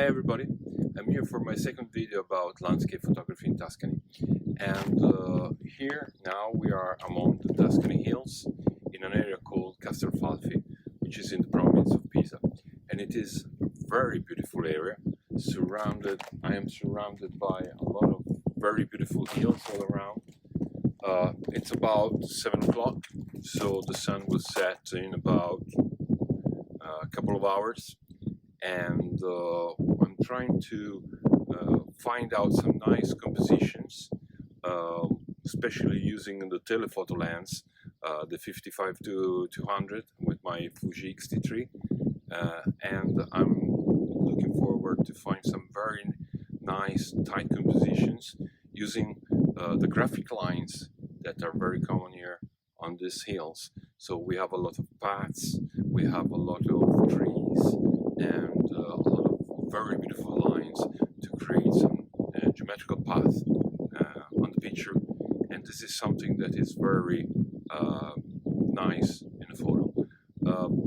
Hi everybody, I'm here for my second video about landscape photography in Tuscany, and here now we are among the Tuscany hills in an area called Castelfalfi, which is in the province of Pisa, and it is a very beautiful area. I am surrounded by a lot of very beautiful hills all around. It's about 7 o'clock, so the sun will set in about a couple of hours, and I'm trying to find out some nice compositions, especially using the telephoto lens, the 55-200 with my Fuji XT3, and I'm looking forward to find some very nice tight compositions using the graphic lines that are very common here on these hills. So we have a lot of paths, we have a lot of trees, and a lot of very beautiful lines to create some geometrical path on the picture, and this is something that is very nice in a photo.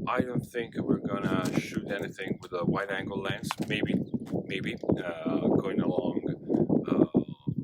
I don't think we're gonna shoot anything with a wide-angle lens. Maybe going along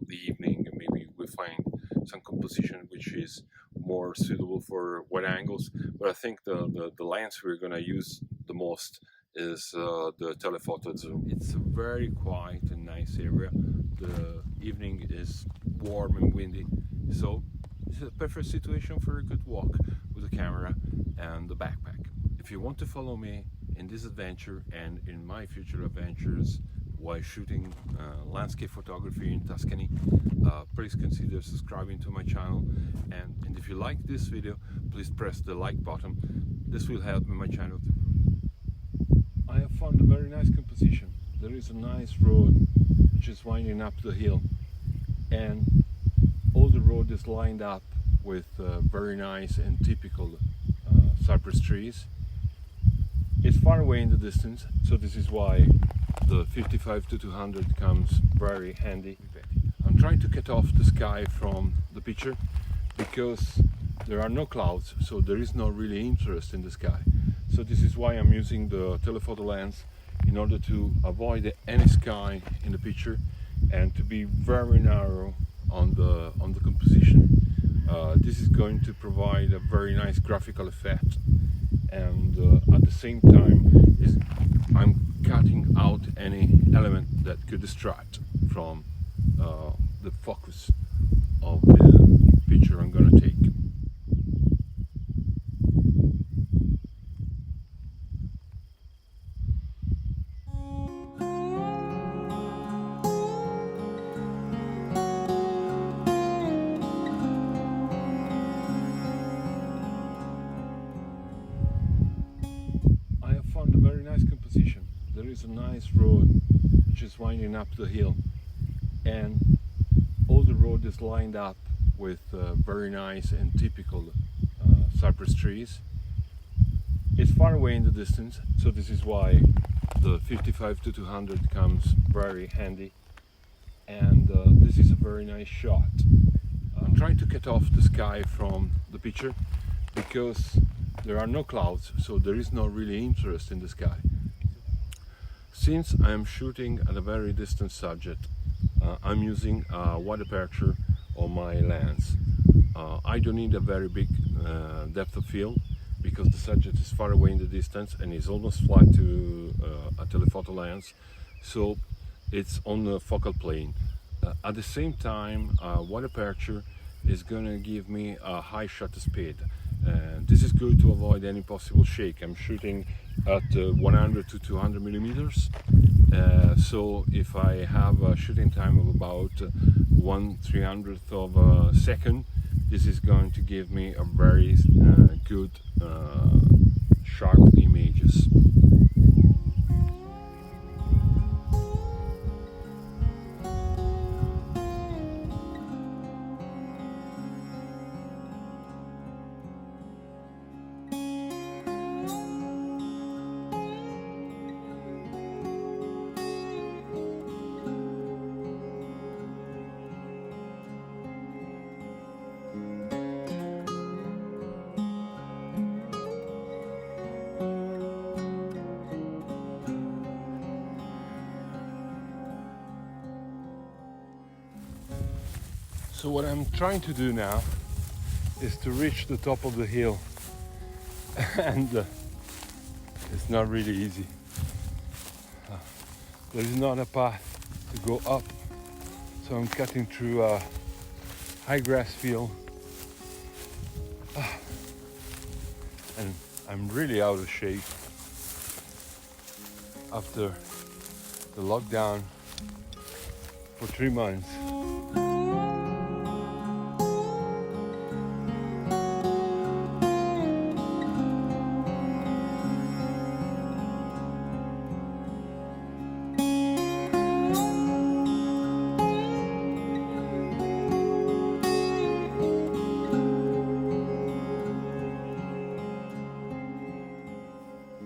the evening, maybe we find some composition which is more suitable for wide angles. But I think the lens we're gonna use the most is the telephoto zoom. It's a very quiet and nice area. The evening is warm and windy, so it's a perfect situation for a good walk with a camera and the backpack. If you want to follow me in this adventure and in my future adventures while shooting landscape photography in Tuscany, please consider subscribing to my channel, and if you like this video, please press the like button. This will help my channel to grow. I have found a very nice composition. There is a nice road which is winding up the hill, and all the road is lined up with very nice and typical cypress trees. It's far away in the distance, so this is why the 55-200 comes very handy. I'm trying to cut off the sky from the picture because there are no clouds, so there is no really interest in the sky. So this is why I'm using the telephoto lens, in order to avoid any sky in the picture and to be very narrow on the composition. This is going to provide a very nice graphical effect, and at the same time I'm cutting out any element that could distract from the focus of the picture I'm going to take. Composition. There is a nice road which is winding up the hill, and all the road is lined up with very nice and typical cypress trees. It's far away in the distance, so this is why the 55-200 comes very handy, and this is a very nice shot. I'm trying to cut off the sky from the picture because there are no clouds, so there is no really interest in the sky. Since I am shooting at a very distant subject, I'm using a wide aperture on my lens. I don't need a very big depth of field because the subject is far away in the distance and is almost flat to a telephoto lens, so it's on the focal plane. At the same time, wide aperture is going to give me a high shutter speed. This is good to avoid any possible shake. I'm shooting at 100 to 200 millimeters, so if I have a shooting time of about 1/300th of a second, this is going to give me a very good sharp images. So what I'm trying to do now is to reach the top of the hill, and it's not really easy. There is not a path to go up, so I'm cutting through a high grass field, and I'm really out of shape after the lockdown for 3 months.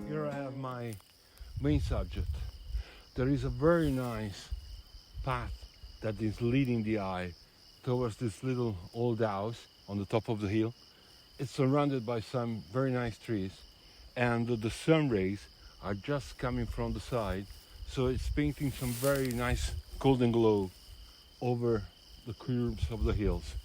Here I have my main subject. There is a very nice path that is leading the eye towards this little old house on the top of the hill. It's surrounded by some very nice trees, and the sun rays are just coming from the side, so it's painting some very nice golden glow over the curves of the hills.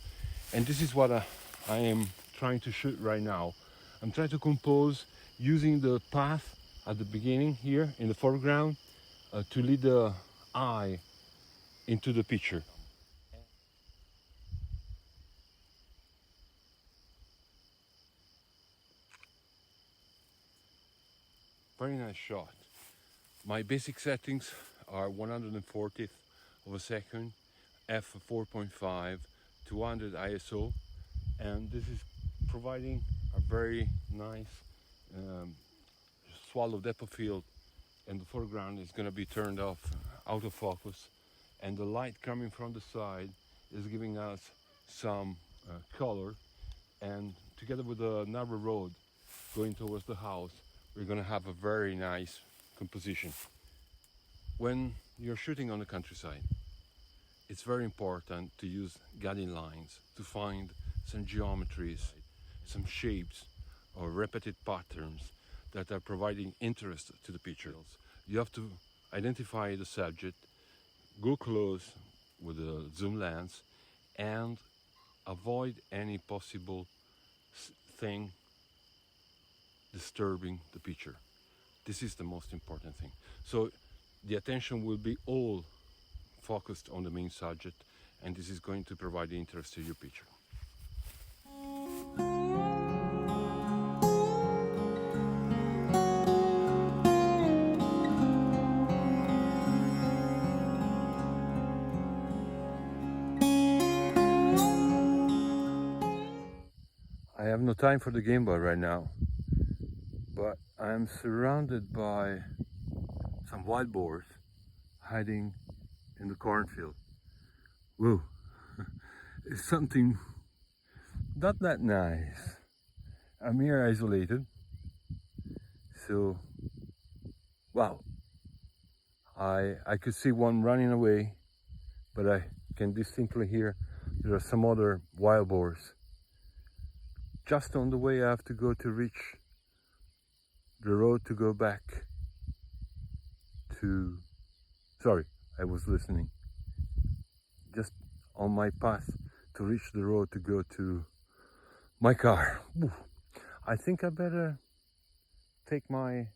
And this is what I am trying to shoot right now. I'm trying to compose using the path at the beginning here in the foreground to lead the eye into the picture. Very nice shot. My basic settings are 140th of a second, f4.5, 200 ISO, and this is providing a very nice swallow depth of field, and the foreground is going to be turned off, out of focus, and the light coming from the side is giving us some color, and together with the narrow road going towards the house, we're going to have a very nice composition. When you're shooting on the countryside, it's very important to use guiding lines to find some geometries, some shapes or repeated patterns that are providing interest to the pictures. You have to identify the subject, go close with the zoom lens, and avoid any possible thing disturbing the picture. This is the most important thing. So the attention will be all focused on the main subject, and this is going to provide interest to your picture. I have no time for the Game Boy right now, but I am surrounded by some wild boars hiding in the cornfield. Whoa, it's something not that nice. I'm here isolated, so wow, I could see one running away, but I can distinctly hear there are some other wild boars just on the way I have to go to reach the road to go back to, sorry, I was listening, just on my path to reach the road to go to my car. Ooh, I think I better take my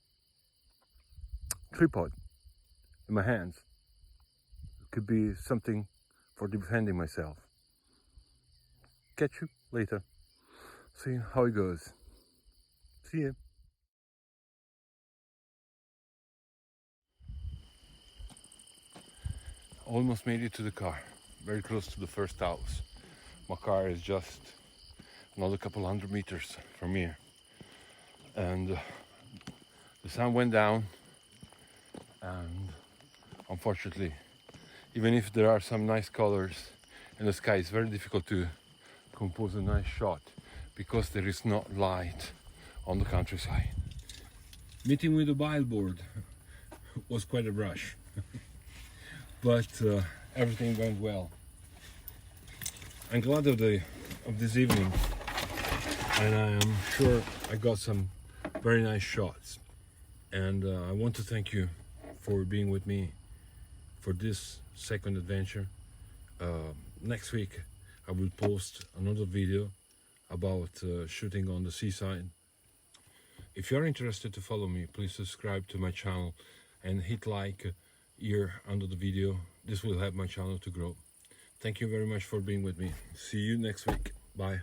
tripod in my hands. It could be something for defending myself. Catch you later. See how it goes. See you. Almost made it to the car. Very close to the first house. My car is just another couple 100 meters from here. And the sun went down, and unfortunately, even if there are some nice colors in the sky, it's very difficult to compose a nice shot because there is not light on the countryside. Meeting with the billboard was quite a rush, but everything went well. I'm glad of this evening, and I am sure I got some very nice shots. And I want to thank you for being with me for this second adventure. Next week I I will post another video about shooting on the seaside. If you are interested to follow me, please subscribe to my channel and hit like here under the video. This will help my channel to grow. Thank you very much for being with me. See you next week. Bye.